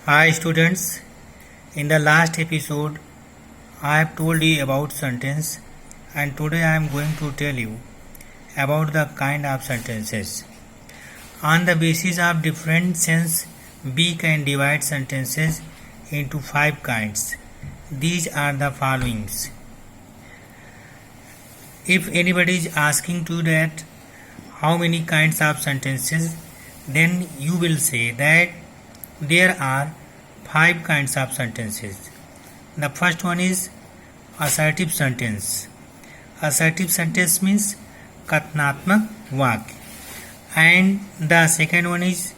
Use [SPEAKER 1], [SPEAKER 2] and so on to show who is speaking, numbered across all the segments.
[SPEAKER 1] Hi students, in the last episode I have told you about sentence and today I am going to tell you about the kind of sentences. On the basis of different sense, we can divide sentences into 5 kinds. These are the followings. If anybody is asking to that how many kinds of sentences, then you will say that there are 5 kinds of sentences. The first one is assertive sentence. Assertive sentence means कथनात्मक वाक्य. And the second one is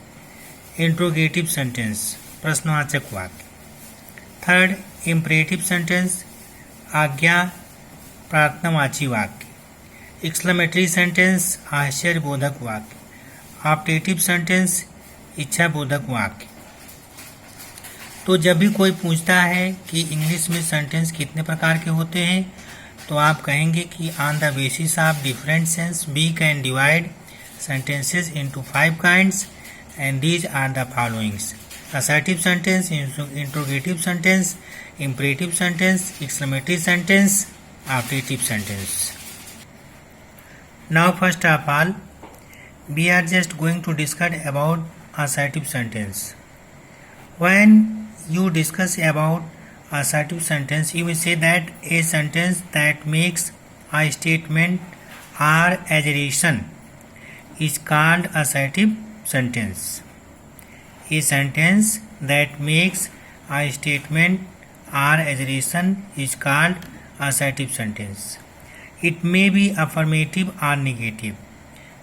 [SPEAKER 1] interrogative sentence, प्रश्नवाचक वाक्य. Third, imperative sentence, आज्ञा प्रार्थनावाची वाक्य. Exclamatory sentence, आश्चर्यबोधक वाक्य. Optative sentence, इच्छाबोधक वाक्य. तो जब भी कोई पूछता है कि इंग्लिश में सेंटेंस कितने प्रकार के होते हैं, तो आप कहेंगे कि on the basis of different sense we can divide sentences into 5 kinds and these are the followings: assertive sentence, interrogative sentence, imperative sentence, exclamatory sentence, optative sentence. Now first of all, we are just going to discuss about assertive sentence. When you discuss about assertive sentence, you will say that a sentence that makes a statement or assertion is called assertive sentence. A sentence that makes a statement or assertion is called assertive sentence. It may be affirmative or negative.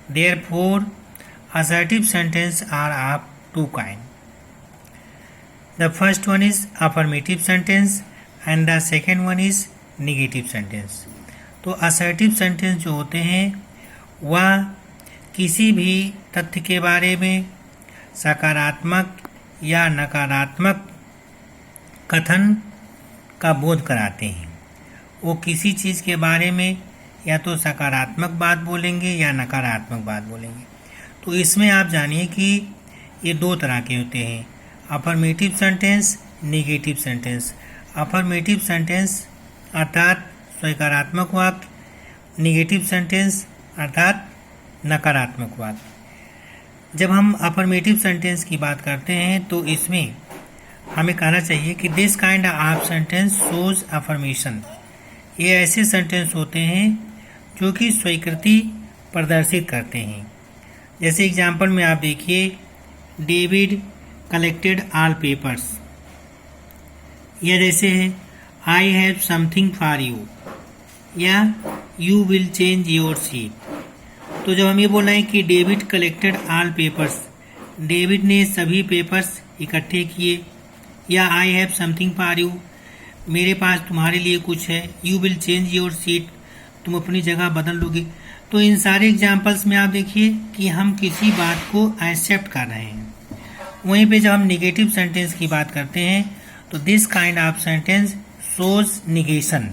[SPEAKER 1] Therefore, assertive sentences are of 2 kinds. The first one is affirmative sentence and the second one is negative sentence. तो assertive sentence जो होते हैं वह किसी भी तथ्य के बारे में सकारात्मक या नकारात्मक कथन का बोध कराते हैं. वो किसी चीज़ के बारे में या तो सकारात्मक बात बोलेंगे या नकारात्मक बात बोलेंगे. तो इसमें आप जानिए कि ये 2 तरह के होते हैं, affirmative sentence, negative sentence. Affirmative sentence अर्थात सकारात्मक वाक्य, नेगेटिव सेंटेंस अर्थात नकारात्मक वाक्य. जब हम अफर्मेटिव सेंटेंस की बात करते हैं तो इसमें हमें कहना चाहिए कि this kind of sentence shows affirmation. ये ऐसे सेंटेंस होते हैं जो कि स्वीकृति प्रदर्शित करते हैं. जैसे एग्जाम्पल में आप देखिए, डेविड कलेक्टेड ऑल पेपर्स, या जैसे है I have something for you, या you will change your seat. तो जब हम ये बोल रहे हैं कि David collected all papers, David ने सभी पेपर्स इकट्ठे किए, या I have something for you, मेरे पास तुम्हारे लिए कुछ है, you will change your seat, तुम अपनी जगह बदल लोगे. तो इन सारे एग्जाम्पल्स में आप देखिए कि हम किसी बात को एक्सेप्ट कर रहे हैं. वहीं पे जब हम निगेटिव सेंटेंस की बात करते हैं तो this kind of sentence shows negation.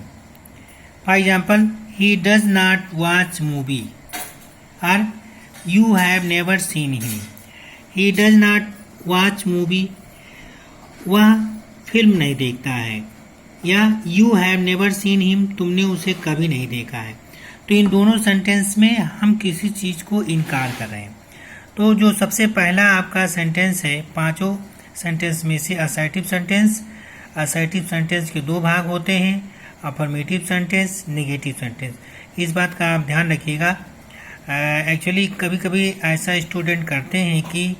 [SPEAKER 1] For example, he does not watch movie, और you have never seen him. He does not watch movie, वह फिल्म नहीं देखता है, या you have never seen him, तुमने उसे कभी नहीं देखा है. तो इन दोनों सेंटेंस में हम किसी चीज़ को इनकार कर रहे हैं. तो जो सबसे पहला आपका सेंटेंस है, 5 सेंटेंस में से असर्टिव सेंटेंस. असर्टिव सेंटेंस के 2 भाग होते हैं, अफर्मेटिव सेंटेंस, नेगेटिव सेंटेंस. इस बात का आप ध्यान रखिएगा. एक्चुअली कभी कभी ऐसा स्टूडेंट करते हैं कि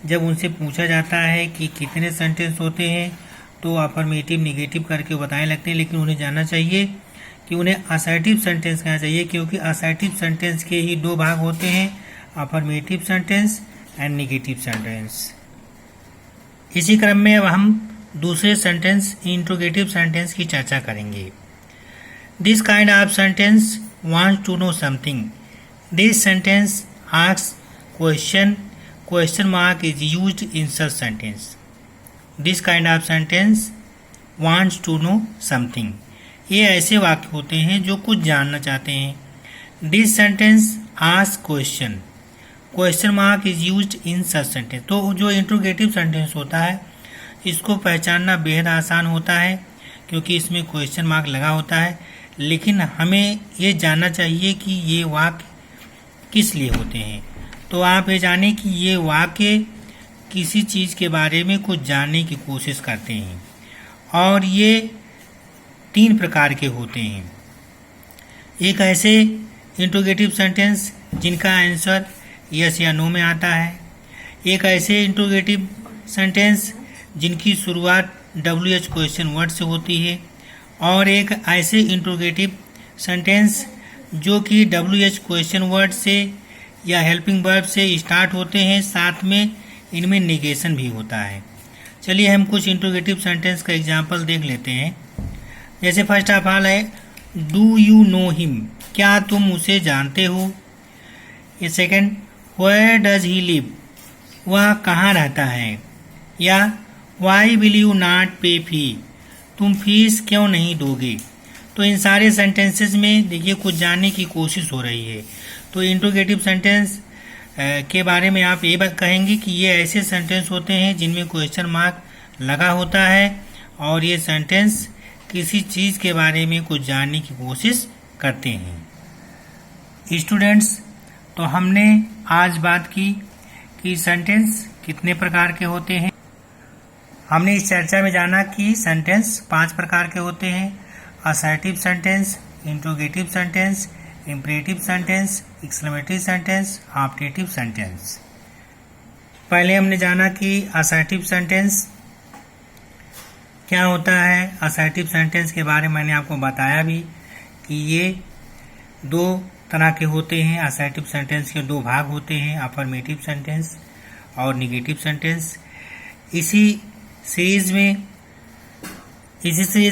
[SPEAKER 1] जब उनसे पूछा जाता है कि कितने सेंटेंस होते हैं तो अफर्मेटिव नेगेटिव करके बताने लगते हैं, लेकिन उन्हें जानना चाहिए कि उन्हें असर्टिव सेंटेंस कहना चाहिए, क्योंकि असर्टिव सेंटेंस के ही 2 भाग होते हैं, affirmative sentence and negative sentence. इसी क्रम में अब हम दूसरे सेंटेंस, इंट्रोगेटिव सेंटेंस की चर्चा करेंगे. This kind of sentence wants to know something. This sentence asks question. Question mark is used in such sentence. This kind of sentence wants to know something. ये ऐसे वाक्य होते हैं जो कुछ जानना चाहते हैं. This sentence ask question. Question mark is used in such sentence. तो जो इंट्रोगेटिव सेंटेंस होता है, इसको पहचानना बेहद आसान होता है क्योंकि इसमें क्वेश्चन मार्क लगा होता है, लेकिन हमें ये जानना चाहिए कि ये वाक्य किस लिए होते हैं। तो आप ये जानें कि ये वाक्य किसी चीज़ के बारे में कुछ जानने की कोशिश करते हैं और ये 3 प्रकार के होते हैं। एक ऐसे इंट्रोगेटिव सेंटेंस जिनका आंसर यस या नो में आता है, एक ऐसे इंट्रोगेटिव सेंटेंस जिनकी शुरुआत WH क्वेश्चन वर्ड से होती है, और एक ऐसे इंट्रोगेटिव सेंटेंस जो कि WH क्वेश्चन वर्ड से या हेल्पिंग वर्ब से स्टार्ट होते हैं, साथ में इनमें नेगेशन भी होता है। चलिए हम कुछ इंट्रोगेटिव सेंटेंस का एग्जांपल देख लेते हैं। जैसे फर्स्ट ऑफ ऑल है डू यू नो हिम, क्या तुम उसे जानते हो। ये second where does he live, वह कहाँ रहता है। या वाई विल यू नॉट पे फी, तुम फीस क्यों नहीं दोगे। तो इन सारे सेंटेंसेस में देखिए कुछ जानने की कोशिश हो रही है। तो इंट्रोगेटिव सेंटेंस के बारे में आप ये कहेंगे कि ये ऐसे सेंटेंस होते हैं जिनमें क्वेश्चन मार्क लगा होता है और ये सेंटेंस किसी चीज़ के बारे में कुछ जानने की कोशिश करते हैं। स्टूडेंट्स, तो हमने आज बात की कि सेंटेंस कितने प्रकार के होते हैं। हमने इस चर्चा में जाना कि सेंटेंस 5 प्रकार के होते हैं: assertive sentence, interrogative sentence, imperative sentence, exclamatory sentence, optative sentence. पहले हमने जाना कि असर्टिव सेंटेंस क्या होता है। असर्टिव सेंटेंस के बारे में मैंने आपको बताया भी कि ये 2 तरह के होते हैं। असर्टिव सेंटेंस के 2 भाग होते हैं, अफर्मेटिव सेंटेंस और नेगेटिव सेंटेंस। इसी सीरीज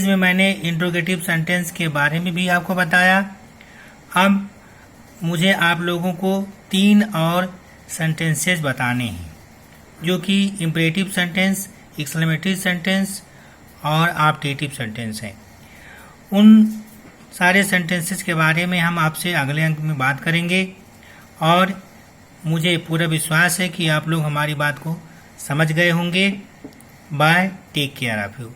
[SPEAKER 1] में मैंने इंट्रोगेटिव सेंटेंस के बारे में भी आपको बताया। अब मुझे आप लोगों को 3 और सेंटेंसेस बताने हैं जो कि इम्परेटिव सेंटेंस, एक्सक्लेमेटरी सेंटेंस और ऑप्टेटिव सेंटेंस हैं। उन सारे सेंटेंसेस के बारे में हम आपसे अगले अंक में बात करेंगे और मुझे पूरा विश्वास है कि आप लोग हमारी बात को समझ गए होंगे। Bye, take care of you.